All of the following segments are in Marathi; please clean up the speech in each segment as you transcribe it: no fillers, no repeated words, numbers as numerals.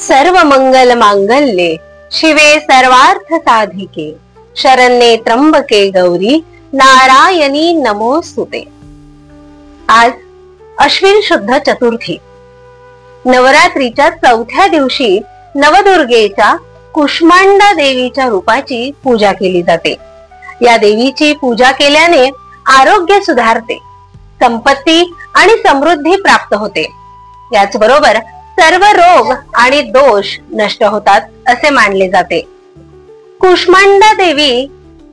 सर्व मंगल मांगल्ये शिवे सर्वार्थ साधिके शरण्ये त्र्यंबके गौरी नारायणी नमोस्तुते। आज अश्विन शुद्ध चतुर्थी, नवरात्रीच्या चौथ्या दिवशी नवदुर्गेच्या कुष्मांडा देवीच्या रूपाची पूजा केली जाते। या देवीची पूजा केल्याने आरोग्य सुधारते, संपत्ती आणि समृद्धी प्राप्त होते। याचबरोबर सर्व रोग आणि दोष नष्ट होतात असे मानले जाते। कुष्मांडा देवी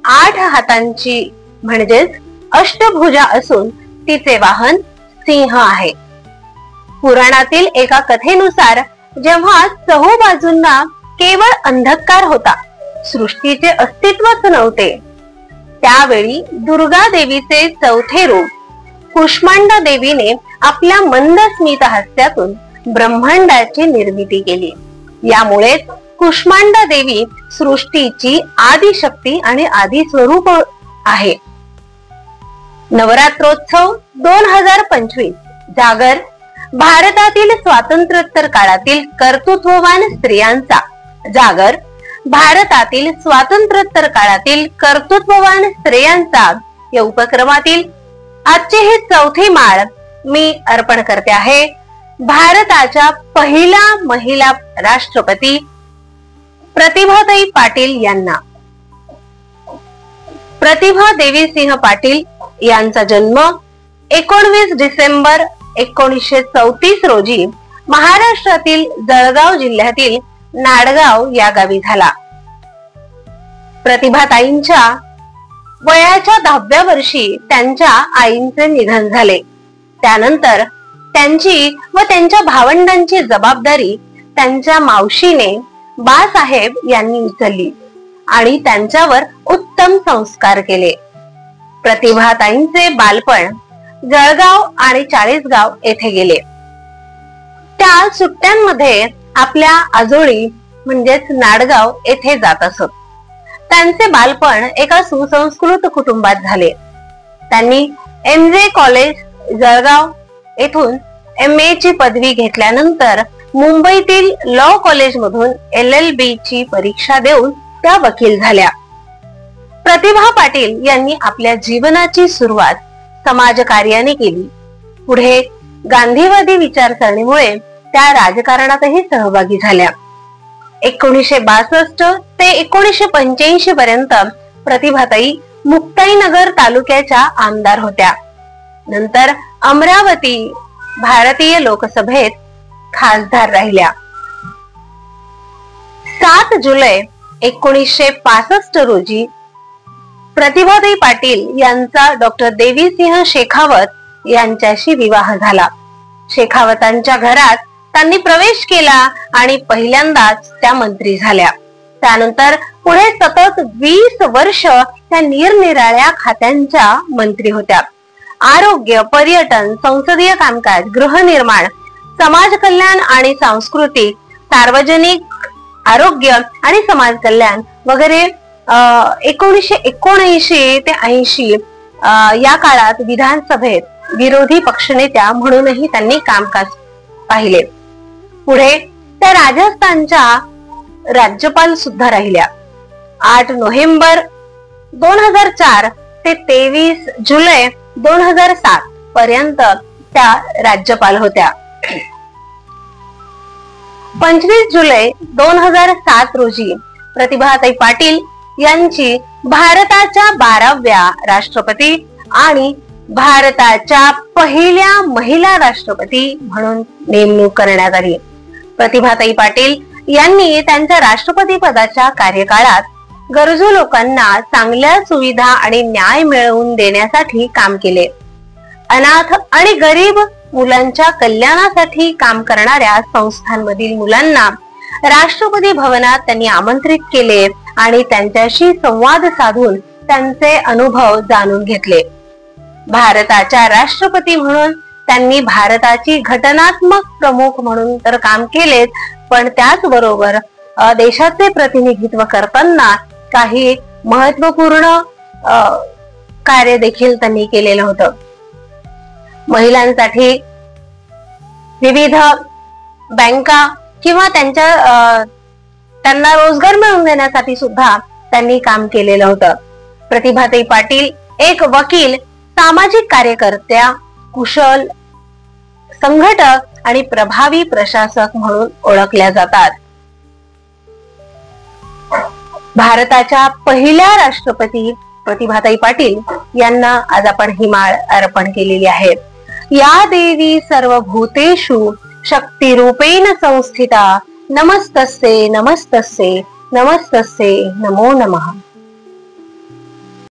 8 हातांची म्हणजेच अष्टभुजा असून तिचे वाहन सिंह आहे। पुराणातील एका कथेनुसार जेव्हा चहूबाजूंना केवळ अंधकार होता, सृष्टीचे अस्तित्वच नव्हते, त्यावेळी दुर्गा देवीचे चौथे रूप कुष्मांडा देवीने आपल्या मंद स्मित हास्यातून ब्रह्मांडाची निर्मिती केली। यामुळे कुष्मांडा देवी सृष्टीची आदिशक्ती आणि आदि स्वरूप आहे। नवरात्रोत्सव 2025 जागर भारतातील स्वातंत्र्योत्तर काळातील कर्तृत्ववान स्त्रियांचा जागर भारतातील स्वातंत्र्योत्तर काळातील कर्तृत्ववान स्त्रियांचा या उपक्रमातील आजची ही चौथी माळ मी अर्पण करते आहे भारताच्या पहिल्या महिला राष्ट्रपती प्रतिभाताई पाटील यांना। प्रतिभा देवी सिंह पाटील यांचा जन्म 19 डिसेंबर 1934 रोजी महाराष्ट्रातील जळगाव जिल्ह्यातील नाडगाव या गावी झाला। प्रतिभाताईंच्या वयाच्या 10व्या वर्षी त्यांच्या आईंचे निधन झाले। त्यानंतर त्यांची व त्यांच्या भावंडांची जबाबदारी त्यांच्या मावशीने बासाहेब यांनी उचलली आणि त्यांच्यावर उत्तम संस्कार केले। प्रतिभाताईंचे बालपण जळगाव आणि चाळीसगाव येथे गेले। त्या सुट्ट्यांमध्ये आपल्या आजोळी म्हणजेच नाडगाव येथे जात असत। त्यांचे बालपण एका सुसंस्कृत कुटुंबात झाले। त्यांनी MJ कॉलेज जळगाव येथून MA ची पदवी घेतल्यानंतर मुंबईतील लॉ कॉलेज मधून LLB ची परीक्षा देऊन त्या वकील झाल्या। प्रतिभा पाटील यांनी आपल्या जीवनाची सुरुवात समाजकार्याने केली। पुढे गांधीवादी विचारसरणीमुळे त्या राजकारणातही सहभागी झाल्या। 1962 ते 1985 पर्यंत प्रतिभाताई मुक्ताईनगर तालुक्याच्या आमदार होत्या। नंतर अमरावती भारतीय लोकसभेत खासदार राहिल्या। 7 जुलै 1965 रोजी प्रतिभाताई पाटील यांचा डॉक्टर देवीसिंह शेखावत यांच्याशी विवाह झाला। शेखावतांच्या घरात त्यांनी प्रवेश केला आणि पहिल्यांदाच त्या मंत्री झाल्या। त्यानंतर पुढे सतत 20 वर्ष त्या निरनिराळ्या खात्यांच्या मंत्री होत्या। आरोग्य, पर्यटन, संसदीय कामकाज, गृहनिर्माण, समाज कल्याण आणि सांस्कृतिक, सार्वजनिक आरोग्य आणि समाज कल्याण वगैरे 1979 ते 80 या काळात विधानसभेत विरोधी पक्षनेत्या म्हणूनही त्यांनी कामकाज पाहिले। पुढे त्या राजस्थानच्या राज्यपाल सुद्धा राहिल्या। 8 नोव्हेंबर 2004 ते 23 जुलै 2007 पर्यंत त्या राज्यपाल होत्या। 25 जुलै 2007 रोजी प्रतिभाताई पाटील यांची भारताच्या 12व्या राष्ट्रपती आणि भारताच्या पहिल्या महिला राष्ट्रपती म्हणून नेमणूक करण्यात आली। प्रतिभाताई पाटील यांनी त्यांच्या राष्ट्रपती पदाच्या कार्यकाळात गरजू लोकांना चांगल्या सुविधा आणि न्याय मिळवून देण्यासाठी काम केले। अनाथ आणि गरीब मुलांच्या कल्याणासाठी काम करणाऱ्या संस्थांमधील मुलांना राष्ट्रपती भवनात त्यांनी आमंत्रित केले आणि त्यांच्याशी संवाद साधून त्यांचे अनुभव जाणून घेतले। भारताच्या राष्ट्रपती म्हणून त्यांनी भारताची घटनात्मक प्रमुख म्हणून तर काम केलेच, पण त्याचबरोबर देशाचे प्रतिनिधित्व करताना काही महत्वपूर्ण कार्य देखील त्यांनी केलेलं होतं। महिलांसाठी विविध बँका किंवा त्यांना रोजगार मिळवून देण्यासाठी सुद्धा त्यांनी काम केलेलं होतं. प्रतिभाताई पाटील एक वकील, सामाजिक कार्यकर्त्या, कुशल संघटक आणि प्रभावी प्रशासक म्हणून ओळखल्या जातात. भारताच्या पहिल्या राष्ट्रपती प्रतिभाताई पाटील यांना आज आपण ही माळ अर्पण केलेली आहे. या देवी सर्वभूतेषु शक्तिरूपेण संस्थिता, नमस्तस्ये नमस्तस्ये नमस्तस्ये, नमो नमः.